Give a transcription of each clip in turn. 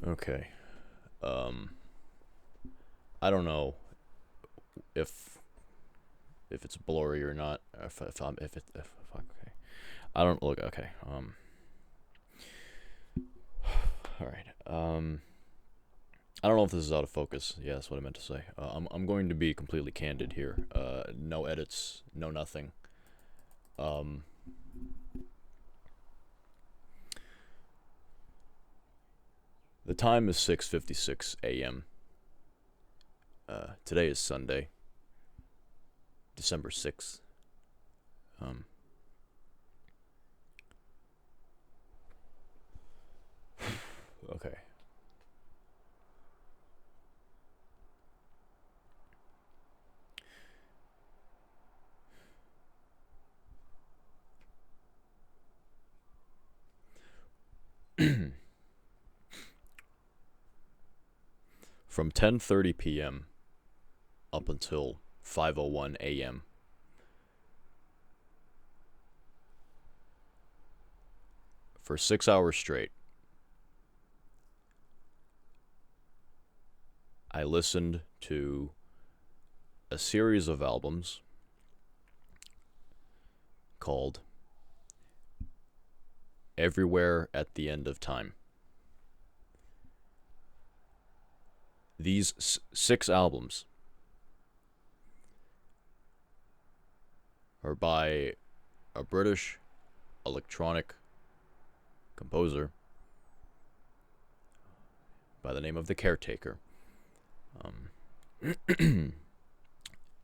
Okay. Um, I don't know if it's blurry or not. If I'm if fuck, okay. I don't look okay. All right. I don't know if this is out of focus. Yeah, that's what I meant to say. I'm going to be completely candid here. No edits, no nothing. Um, the time is 6:56 a.m. Today is Sunday, December 6th. Um, okay. From 10:30 p.m. up until 5:01 a.m. for 6 hours straight, I listened to a series of albums called Everywhere at the End of Time. These 6 albums are by a British electronic composer by the name of The Caretaker.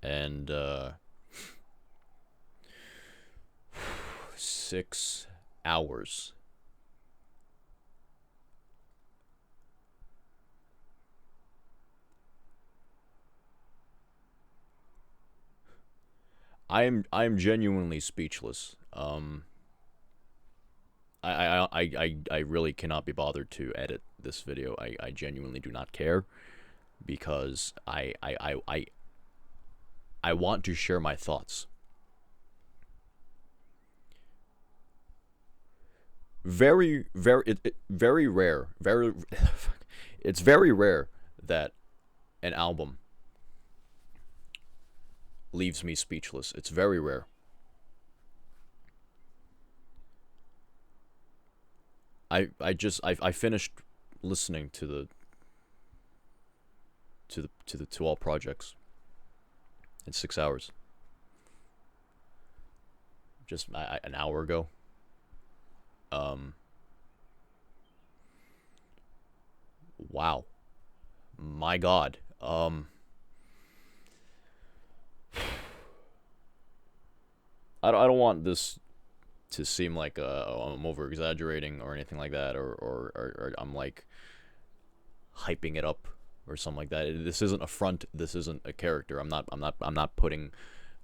And 6 hours. I am genuinely speechless. I really cannot be bothered to edit this video. I genuinely do not care because I want to share my thoughts. Very rare. It's very rare that an album leaves me speechless. It's very rare. I finished listening to all projects in 6 hours. Just an hour ago. Um, wow, my God. I don't want this to seem like I'm over exaggerating or anything like that, or I'm like hyping it up or something like that. This isn't a front. This isn't a character. I'm not putting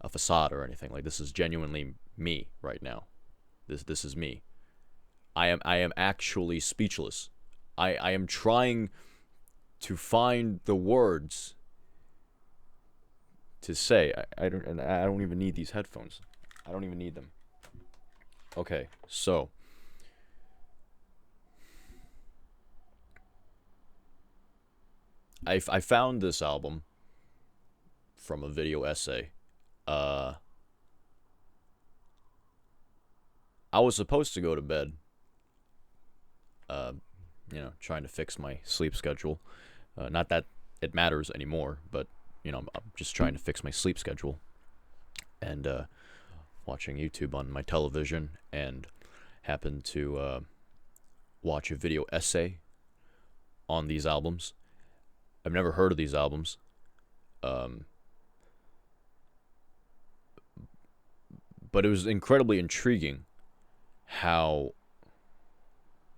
a facade or anything. Like, this is genuinely me right now. This is me. I am actually speechless. I am trying to find the words to say. I don't even need these headphones. I don't even need them. Okay, so I found this album from a video essay. Uh, I was supposed to go to bed. Uh, trying to fix my sleep schedule. Not that it matters anymore, but I'm just trying to fix my sleep schedule. And watching YouTube on my television, and happened to watch a video essay on these albums. I've never heard of these albums. Um, but it was incredibly intriguing how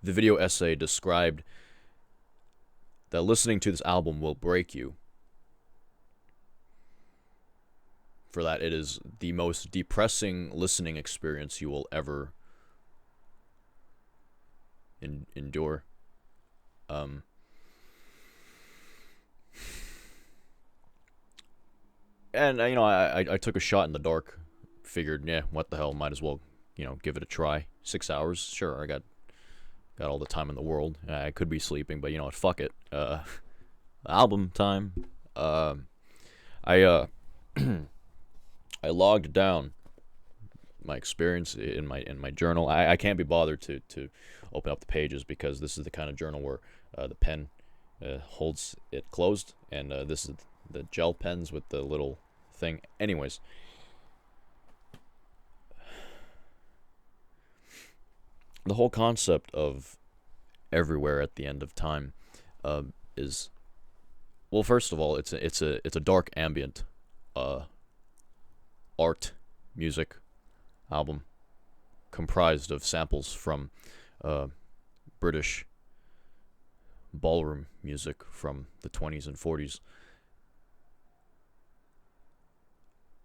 the video essay described that listening to this album will break you. For that, it is the most depressing listening experience you will ever endure. Um, and I took a shot in the dark. Figured, yeah, what the hell? Might as well, give it a try. 6 hours, sure. I got got all the time in the world. I could be sleeping, but you know what? Fuck it. Album time. I I logged down my experience in my journal. I can't be bothered to open up the pages because this is the kind of journal where the pen holds it closed, and this is the gel pens with the little thing. Anyways, the whole concept of everywhere at the end of time is, well, first of all, it's a dark ambient art music album comprised of samples from British ballroom music from the 20s and 40s.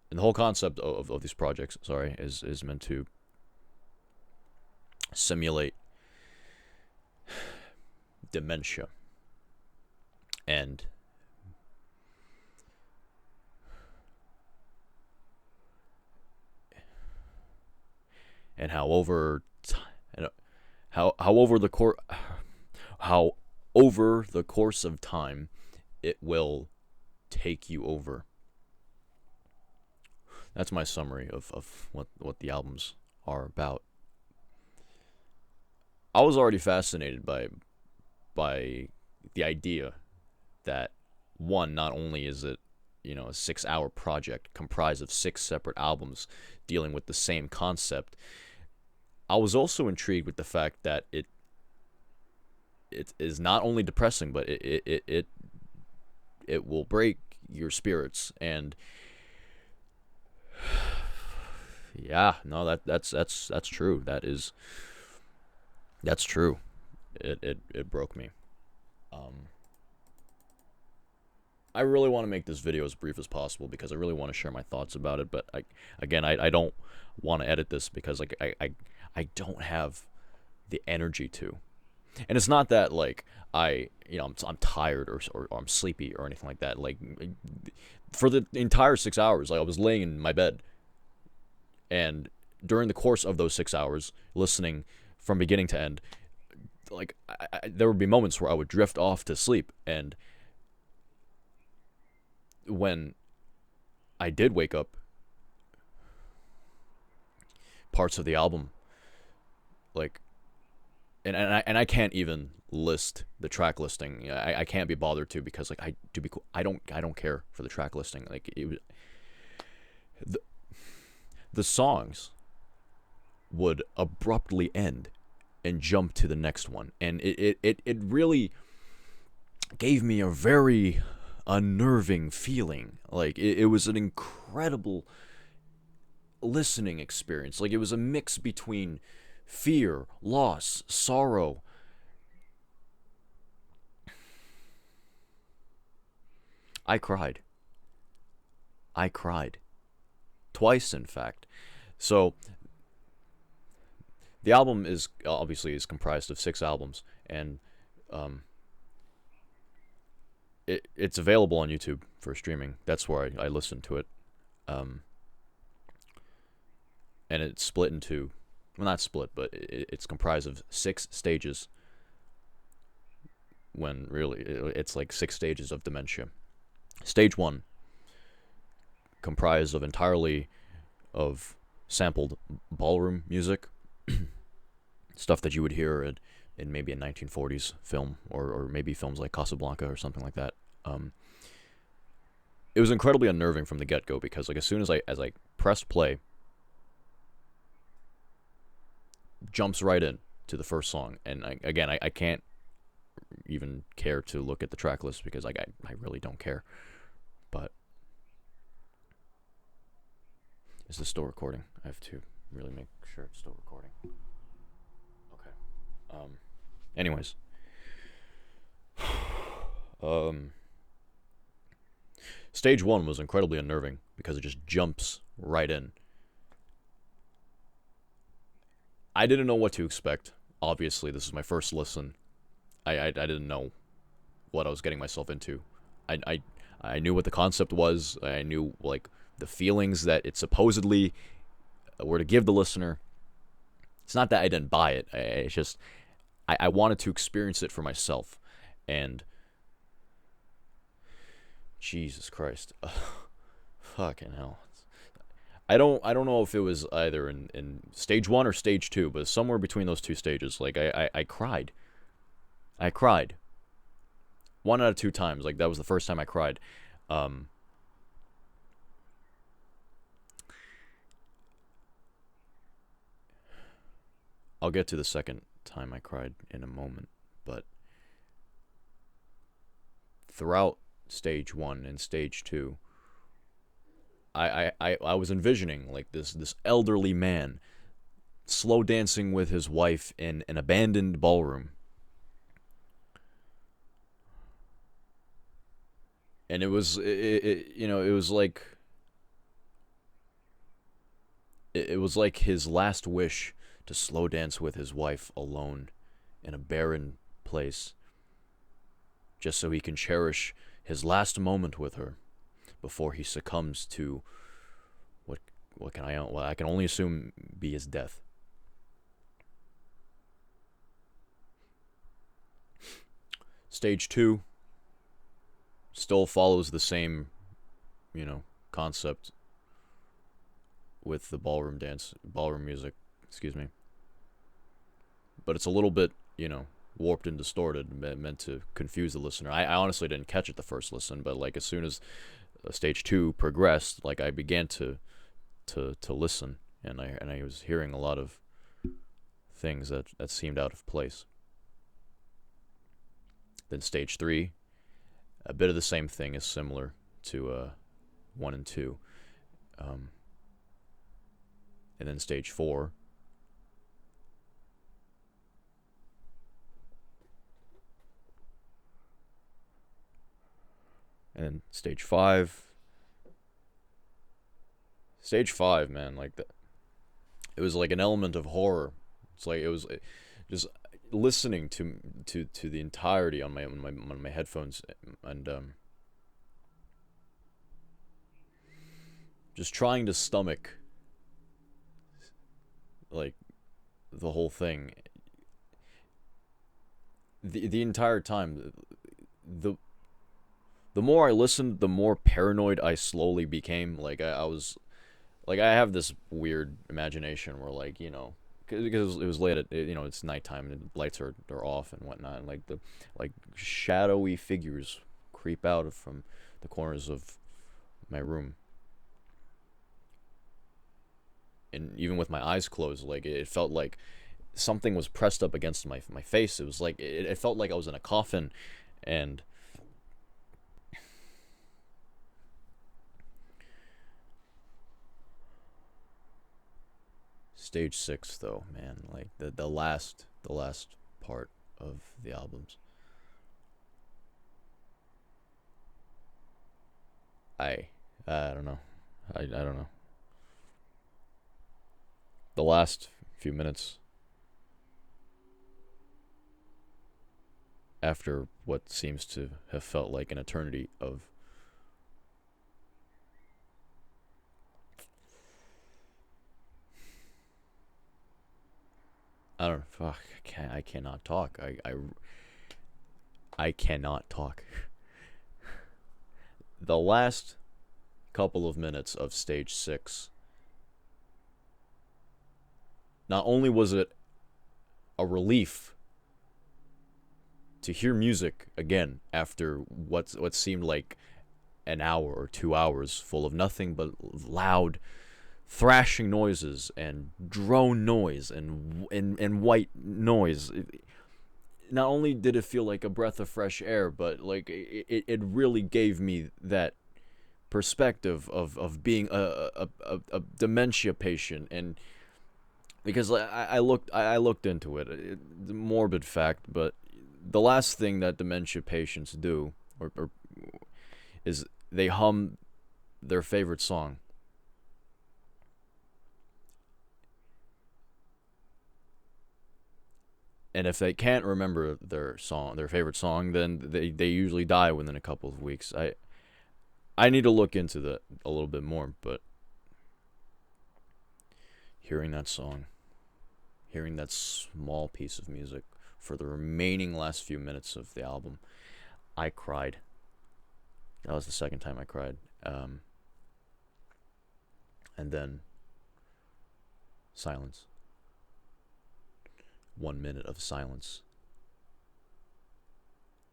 And the whole concept of these projects, is meant to simulate dementia and how over the course of time it will take you over. That's my summary of what the albums are about. I was already fascinated by the idea that, one, not only is it, a 6-hour project comprised of 6 separate albums dealing with the same concept, I was also intrigued with the fact that it is not only depressing, but it will break your spirits. And yeah, no, that's true. That's true. It broke me. I really want to make this video as brief as possible because I really want to share my thoughts about it. But I don't want to edit this because I don't have the energy to. And it's not that I'm tired or I'm sleepy or anything like that. Like, for the entire 6 hours, I was laying in my bed, and during the course of those 6 hours, listening from beginning to end, there would be moments where I would drift off to sleep, and when I did wake up, parts of the album, and I can't even list the track listing. I can't be bothered to because I don't care for the track listing. The songs would abruptly end and jump to the next one, and it really gave me a very unnerving feeling. It was an incredible listening experience. It was a mix between fear, loss, sorrow. I cried twice, in fact. So the album is comprised of 6 albums, and it's available on YouTube for streaming. That's where I listened to it. And it's split into, well, not split, but it's comprised of 6 stages, when really it's 6 stages of dementia. Stage 1, comprised of entirely of sampled ballroom music, stuff that you would hear in maybe a 1940s film, or maybe films like Casablanca or something like that. It was incredibly unnerving from the get-go because as soon as I pressed play, jumps right in to the first song, and I can't even care to look at the track list because I really don't care. But is this still recording? I have to really make sure it's still recording. Okay. Anyways. Stage 1 was incredibly unnerving because it just jumps right in. I didn't know what to expect. Obviously, this is my first listen. I didn't know what I was getting myself into. I knew what the concept was. I knew the feelings that it supposedly were to give the listener. It's not that I didn't buy it. It's just I wanted to experience it for myself. And Jesus Christ. Fucking hell. I don't know if it was either in stage one or stage two, but somewhere between those two stages. Like I cried. I cried. One out of two times. Like that was the first time I cried. Um I'll get to the second time I cried in a moment, but throughout stage one and stage two, I was envisioning like this elderly man slow dancing with his wife in an abandoned ballroom. And it was like it was like his last wish to slow dance with his wife alone in a barren place, just so he can cherish his last moment with her before he succumbs to what I can only assume be his death. Stage 2 still follows the same, concept with the ballroom music, excuse me. But it's a little bit, warped and distorted, meant to confuse the listener. I honestly didn't catch it the first listen, but like as soon as stage 2 progressed, like I began to listen, and I was hearing a lot of things that seemed out of place. Then stage 3, a bit of the same thing is similar to 1 and 2. And then stage 4, and then stage 5. Stage 5, man, like that. It was like an element of horror. It's like it was just listening to the entirety on my headphones, and just trying to stomach like the whole thing. The entire time, the the more I listened, the more paranoid I slowly became. Like I was like I have this weird imagination where like because it was late at it's nighttime and the lights are off and whatnot, and like the like shadowy figures creep out from the corners of my room, and even with my eyes closed, like it felt like something was pressed up against my face. It was like it felt like I was in a coffin. And stage 6 though, man, like the last part of the albums, I I don't know. I don't know. The last few minutes after what seems to have felt like an eternity of I don't know, fuck, I cannot talk. I cannot talk. The last couple of minutes of stage 6, not only was it a relief to hear music again after what seemed like an hour or 2 hours full of nothing but loud thrashing noises and drone noise and white noise. Not only did it feel like a breath of fresh air, but like it really gave me that perspective of being a dementia patient. And because I looked into it, morbid fact, but the last thing that dementia patients do or is they hum their favorite song. And if they can't remember their favorite song, then they usually die within a couple of weeks. I need to look into that a little bit more, but hearing that song, hearing that small piece of music for the remaining last few minutes of the album, I cried. That was the second time I cried. And then silence. 1 minute of silence.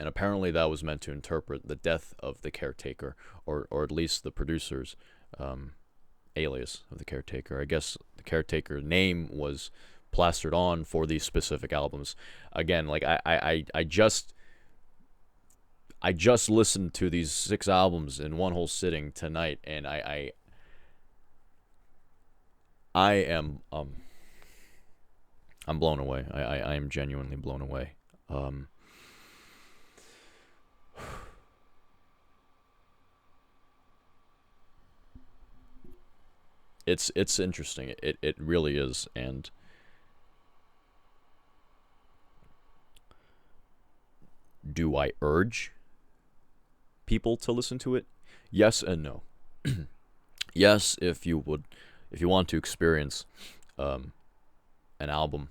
And apparently that was meant to interpret the death of the caretaker, or at least the producer's alias of the caretaker. I guess the caretaker name was plastered on for these specific albums. Again, like I just listened to these 6 albums in one whole sitting tonight, and I am I'm blown away. I am genuinely blown away. It's interesting. It really is. And do I urge people to listen to it? Yes and no. Yes, if you want to experience an album,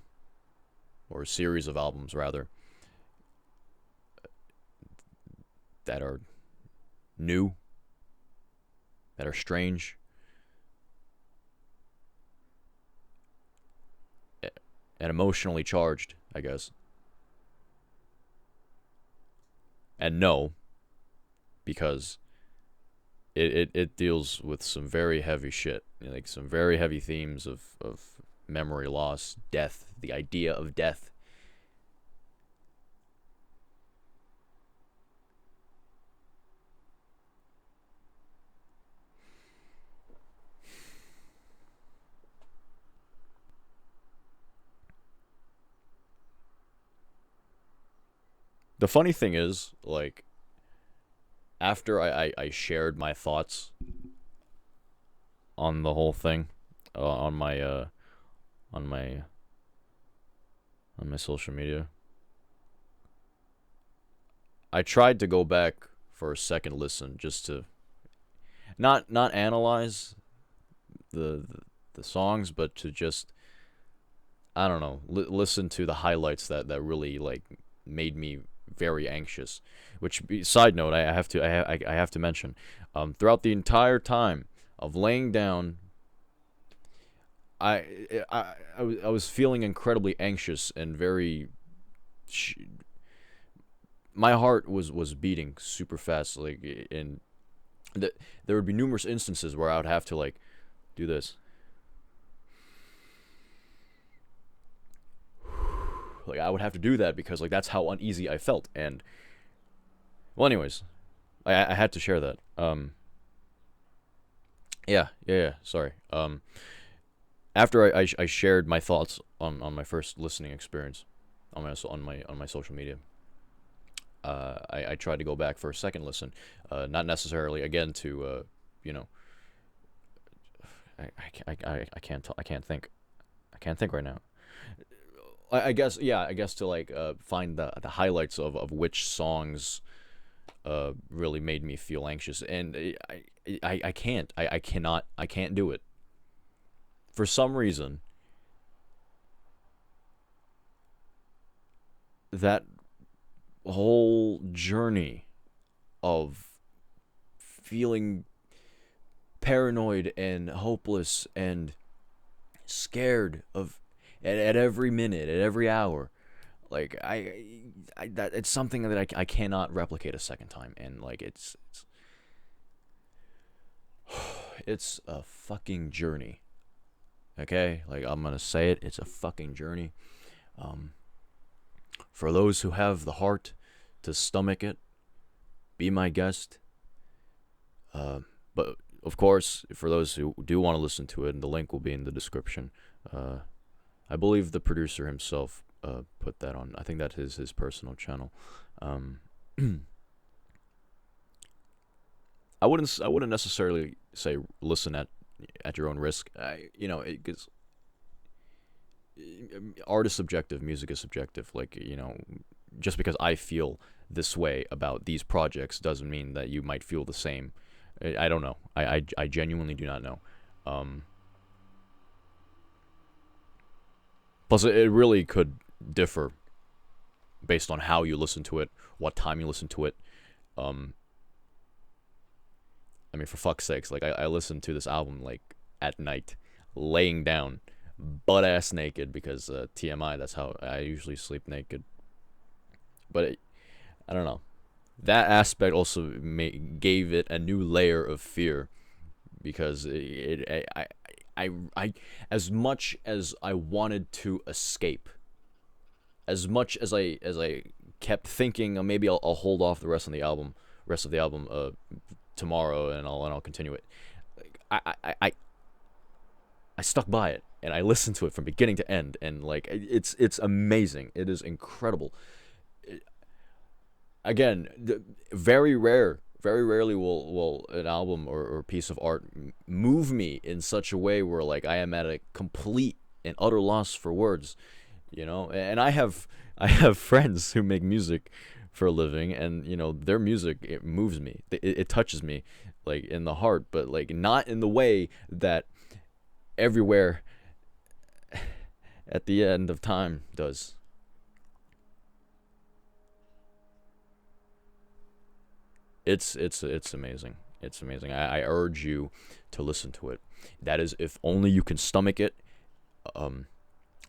or a series of albums rather, that are new, that are strange, and emotionally charged, I guess. And no, because it deals with some very heavy shit, like some very heavy themes of memory loss, death, the idea of death. The funny thing is, like, after I shared my thoughts on the whole thing, on my on my on my social media, I tried to go back for a second listen, just to not analyze the songs, but to just, I don't know, listen to the highlights that really, like, made me very anxious. Which, side note, I have to mention, throughout the entire time of laying down, I was feeling incredibly anxious and very. My heart was beating super fast, like, and there would be numerous instances where I would have to, like, do this. Like, I would have to do that because, like, that's how uneasy I felt. And, well, anyways, I had to share that. Yeah. Sorry. After I shared my thoughts on my first listening experience on my social media, I tried to go back for a second listen, not necessarily again to you know, I can't think. I can't think right now. I guess, yeah, I guess to, like, find the highlights of which songs really made me feel anxious, and I can't, I can't do it. For some reason, that whole journey of feeling paranoid and hopeless and scared of, at every minute, at every hour, like, that it's something that I cannot replicate a second time. And, like, it's a fucking journey. Okay, like, I'm gonna say it, it's a fucking journey. For those who have the heart to stomach it, be my guest. But of course, for those who do want to listen to it, and the link will be in the description. I believe the producer himself put that on. I think that is his personal channel. I wouldn't necessarily say listen at your own risk. Because art is subjective, music is subjective. Like, just because I feel this way about these projects doesn't mean that you might feel the same. I don't know. I genuinely do not know. Plus, it really could differ based on how you listen to it, what time you listen to it. Um, I mean, for fuck's sakes, like I listened to this album like at night, laying down, butt ass naked because TMI. That's how I usually sleep, naked. But I don't know. That aspect also gave it a new layer of fear because I, as much as I wanted to escape, as much as I kept thinking, maybe I'll hold off the rest of the album, tomorrow, and I'll continue it. I, I I I stuck by it and I listened to it from beginning to end, and like it's amazing. It is incredible. Again, very rarely will an album or piece of art move me in such a way where like I am at a complete and utter loss for words, And I have friends who make music for a living, and their music, it moves me, it touches me like in the heart, but like not in the way that everywhere at the end of time does. It's amazing. It's amazing. I urge you to listen to it. That is, if only you can stomach it, um,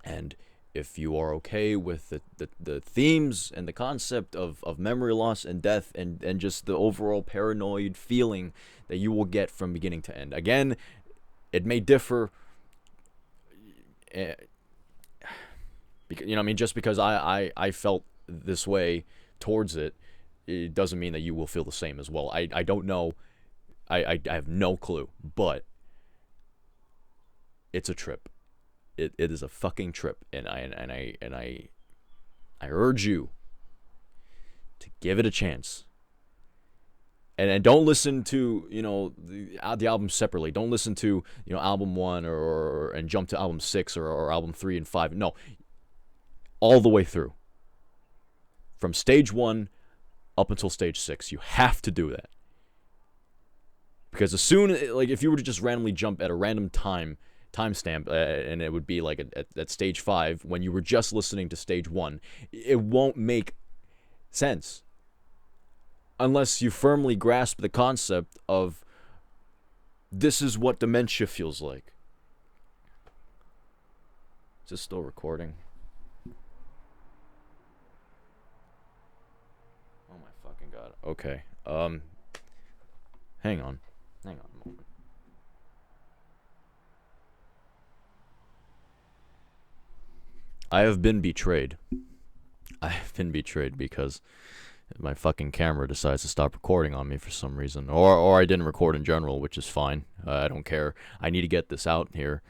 and if you are okay with the themes and the concept of memory loss and death, and just the overall paranoid feeling that you will get from beginning to end. Again, it may differ, uh, because I mean, just because I felt this way towards it, it doesn't mean that you will feel the same as well. I don't know. I have no clue, but it's a trip. It is a fucking trip, and I urge you to give it a chance. And don't listen to the album separately. Don't listen to album one, or and jump to album six, or album 3 and 5. No, all the way through, from stage one up until stage 6. You have to do that, because as soon, like, if you were to just randomly jump at a random timestamp, and it would be like at stage 5 when you were just listening to stage 1, it won't make sense unless you firmly grasp the concept of this is what dementia feels like. Is this still recording? Oh my fucking god. Okay. Hang on a moment. I have been betrayed. I have been betrayed because my fucking camera decides to stop recording on me for some reason, or I didn't record in general, which is fine. I don't care. I need to get this out here.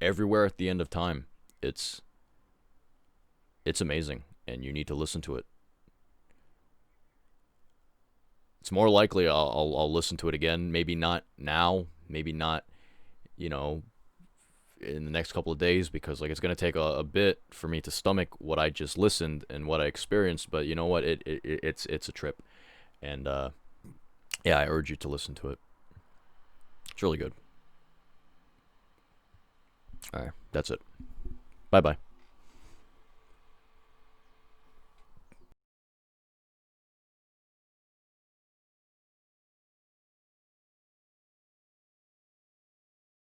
Everywhere at the end of time, it's amazing, and you need to listen to it. It's more likely I'll listen to it again. Maybe not now. Maybe not, you know, in the next couple of days, because like it's gonna take a bit for me to stomach what I just listened and what I experienced. But you know what? It's a trip, and yeah, I urge you to listen to it. It's really good. All right, that's it. Bye bye.